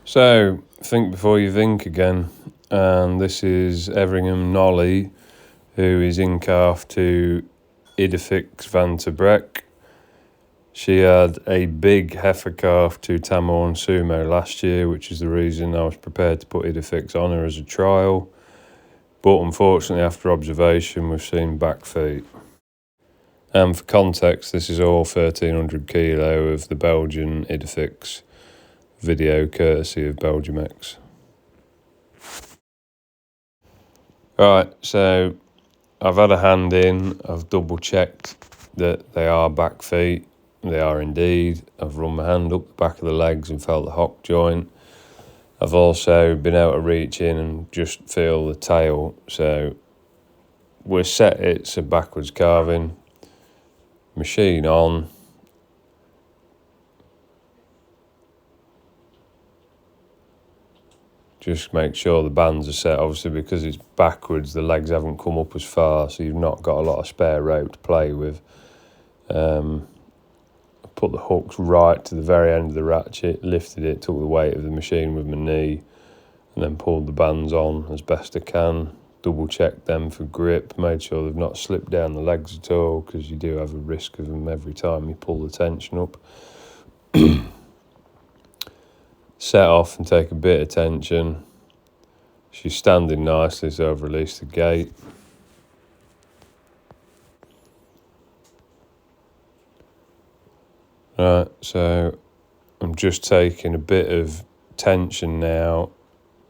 So, think before you think again. And this is Everingham Nolly, who is in calf to Idefix van ter Breck. She had a big heifer calf to Tamorn Sumo last year, which is the reason I was prepared to put Idefix on her as a trial. But unfortunately, after observation, we've seen back feet. And for context, this is all 1300 kilo of the Belgian Idefix video, courtesy of Belgiumex. Right, so I've had a hand in, I've double checked that they are back feet. They are indeed. I've run my hand up the back of the legs and felt the hock joint. I've also been able to reach in and just feel the tail. So we're set, it's a backwards calving. Machine on. Just make sure the bands are set. Obviously, because it's backwards, the legs haven't come up as far, so you've not got a lot of spare rope to play with. Put the hooks right to the very end of the ratchet, lifted it, took the weight of the machine with my knee, and then pulled the bands on as best I can. Double checked them for grip, made sure they've not slipped down the legs at all, because you do have a risk of them every time you pull the tension up. Set off and take a bit of tension. She's standing nicely, so I've released the gate. Right, so I'm just taking a bit of tension now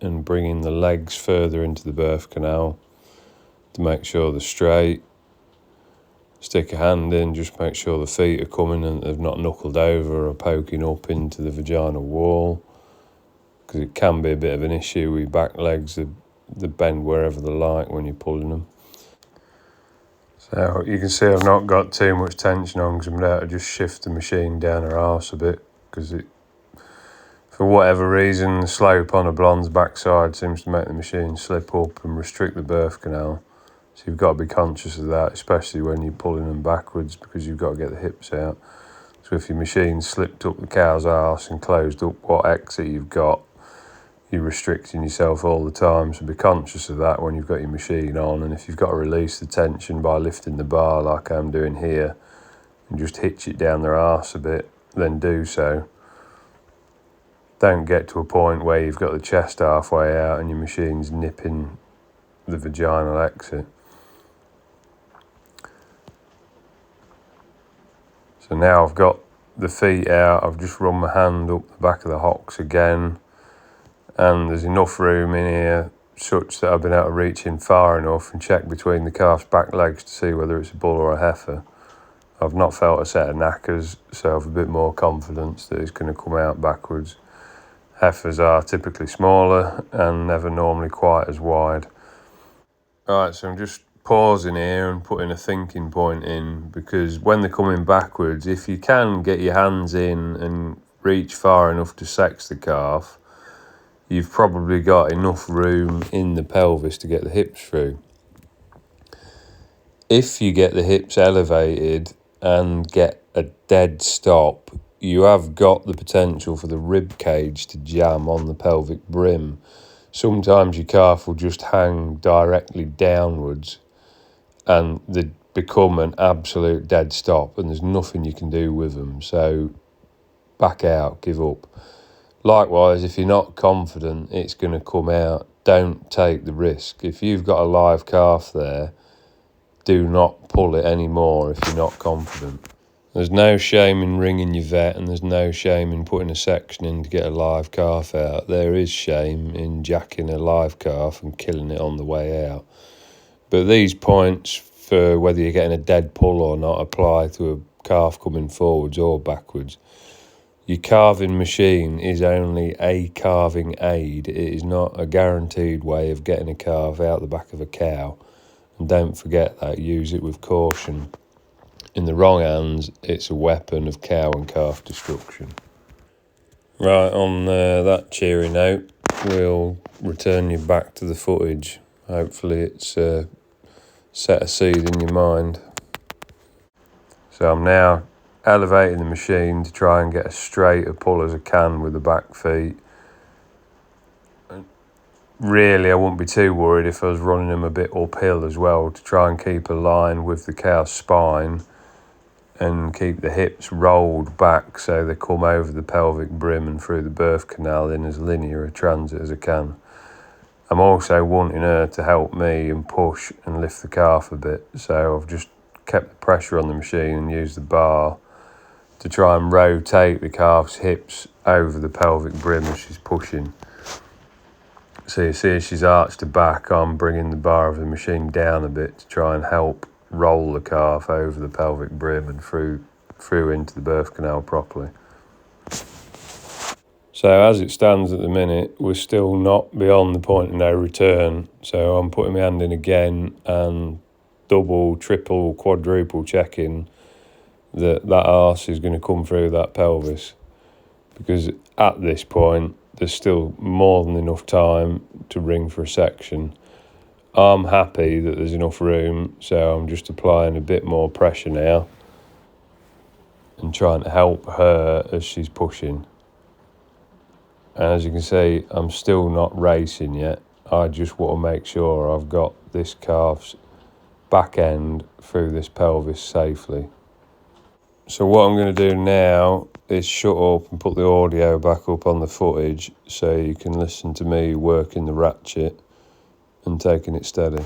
and bringing the legs further into the birth canal to make sure they're straight. Stick a hand in, just make sure the feet are coming and they've not knuckled over or poking up into the vaginal wall, because it can be a bit of an issue with back legs. They bend wherever they like when you're pulling them. So you can see I've not got too much tension on, because I'm able to just shift the machine down her arse a bit, because it, for whatever reason, the slope on a blonde's backside seems to make the machine slip up and restrict the birth canal. So you've got to be conscious of that, especially when you're pulling them backwards, because you've got to get the hips out. So if your machine slipped up the cow's arse and closed up what exit you've got, you're restricting yourself all the time. So be conscious of that when you've got your machine on. And if you've got to release the tension by lifting the bar like I'm doing here and just hitch it down their arse a bit, then do so. Don't get to a point where you've got the chest halfway out and your machine's nipping the vaginal exit. So now I've got the feet out, I've just run my hand up the back of the hocks again, and there's enough room in here such that I've been able to reach in far enough and check between the calf's back legs to see whether it's a bull or a heifer. I've not felt a set of knackers, so I've a bit more confidence that it's going to come out backwards. Heifers are typically smaller and never normally quite as wide. Right, so I'm just pausing here and putting a thinking point in, because when they're coming backwards, if you can get your hands in and reach far enough to sex the calf, you've probably got enough room in the pelvis to get the hips through. If you get the hips elevated and get a dead stop, you have got the potential for the rib cage to jam on the pelvic brim. Sometimes your calf will just hang directly downwards and they become an absolute dead stop, and there's nothing you can do with them. So back out, give up. Likewise, if you're not confident it's going to come out, don't take the risk. If you've got a live calf there, do not pull it anymore if you're not confident. There's no shame in ringing your vet, and there's no shame in putting a section in to get a live calf out. There is shame in jacking a live calf and killing it on the way out. But these points for whether you're getting a dead pull or not apply to a calf coming forwards or backwards. Your calving machine is only a calving aid. It is not a guaranteed way of getting a calf out the back of a cow. And don't forget that, use it with caution. In the wrong hands, it's a weapon of cow and calf destruction. Right, on that cheery note, we'll return you back to the footage. Hopefully it's set a seed in your mind. So I'm now elevating the machine to try and get as straight a pull as I can with the back feet. really I wouldn't be too worried if I was running them a bit uphill as well, to try and keep a line with the cow's spine and keep the hips rolled back so they come over the pelvic brim and through the birth canal in as linear a transit as I can. I'm also wanting her to help me and push and lift the calf a bit, so I've just kept the pressure on the machine and used the bar to try and rotate the calf's hips over the pelvic brim as she's pushing. So you see as she's arched her back, I'm bringing the bar of the machine down a bit to try and help roll the calf over the pelvic brim and through into the birth canal properly. So as it stands at the minute, we're still not beyond the point of no return. So I'm putting my hand in again and double, triple, quadruple checking that arse is going to come through that pelvis. Because at this point, there's still more than enough time to ring for a section. I'm happy that there's enough room, so I'm just applying a bit more pressure now and trying to help her as she's pushing. And as you can see, I'm still not racing yet. I just want to make sure I've got this calf's back end through this pelvis safely. So what I'm going to do now is shut up and put the audio back up on the footage so you can listen to me working the ratchet and taking it steady.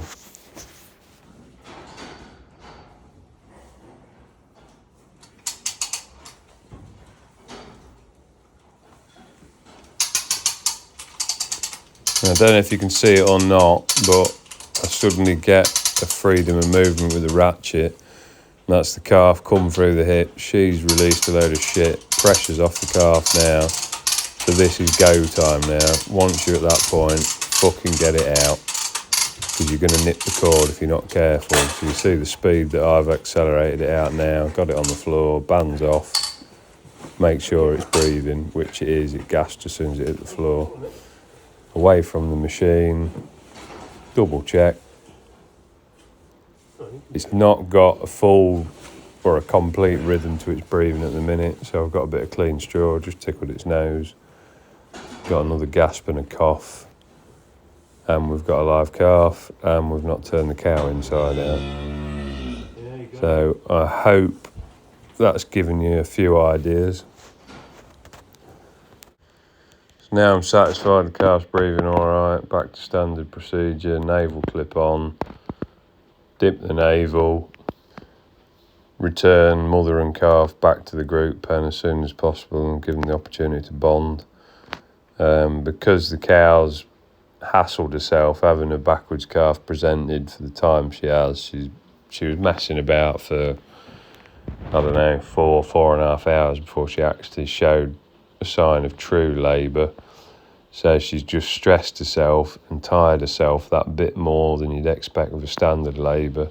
I don't know if you can see it or not, but I suddenly get a freedom of movement with the ratchet. And that's the calf come through the hip. She's released a load of shit. Pressure's off the calf now. So this is go time now. Once you're at that point, fucking get it out. Because you're going to nip the cord if you're not careful. So you see the speed that I've accelerated it out now. Got it on the floor, bands off. Make sure it's breathing, which it is. It gasped as soon as it hit the floor. Away from the machine, double check. It's not got a full or a complete rhythm to its breathing at the minute, so I've got a bit of clean straw, just tickled its nose. Got another gasp and a cough, and we've got a live calf, and we've not turned the cow inside out. So I hope that's given you a few ideas. Now I'm satisfied the calf's breathing alright, back to standard procedure, navel clip on, dip the navel, return mother and calf back to the group pen as soon as possible and give them the opportunity to bond. Because the cow's hassled herself having a backwards calf presented for the time she has, she was messing about for, 4.5 hours before she actually showed a sign of true labour. So she's just stressed herself and tired herself that bit more than you'd expect with a standard labour.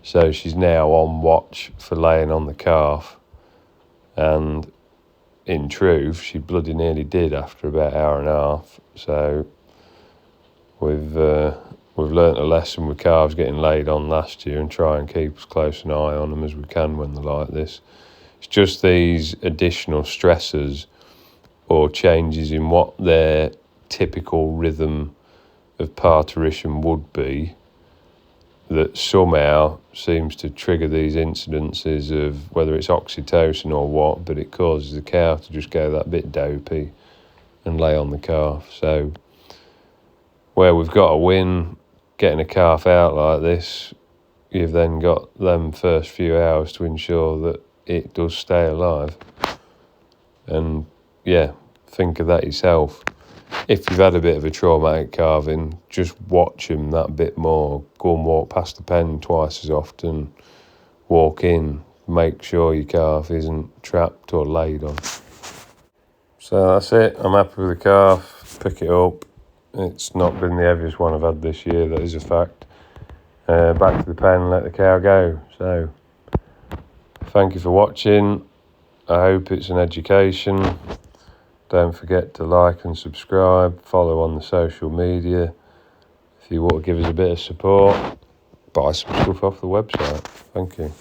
So she's now on watch for laying on the calf. And in truth, she bloody nearly did after about an hour and a half. So we've learnt a lesson with calves getting laid on last year and try and keep as close an eye on them as we can when they're like this. It's just these additional stressors or changes in what their typical rhythm of parturition would be that somehow seems to trigger these incidences of whether it's oxytocin or what, but it causes the cow to just go that bit dopey and lay on the calf. So where we've got a win getting a calf out like this, you've then got them first few hours to ensure that it does stay alive. And yeah, think of that yourself. If you've had a bit of a traumatic calving, just watch them that bit more. Go and walk past the pen twice as often. Walk in. Make sure your calf isn't trapped or laid on. So that's it. I'm happy with the calf. Pick it up. It's not been the heaviest one I've had this year, that is a fact. Back to the pen and let the cow go. So thank you for watching. I hope it's an education. Don't forget to like and subscribe, follow on the social media. If you want to give us a bit of support, buy some stuff off the website. Thank you.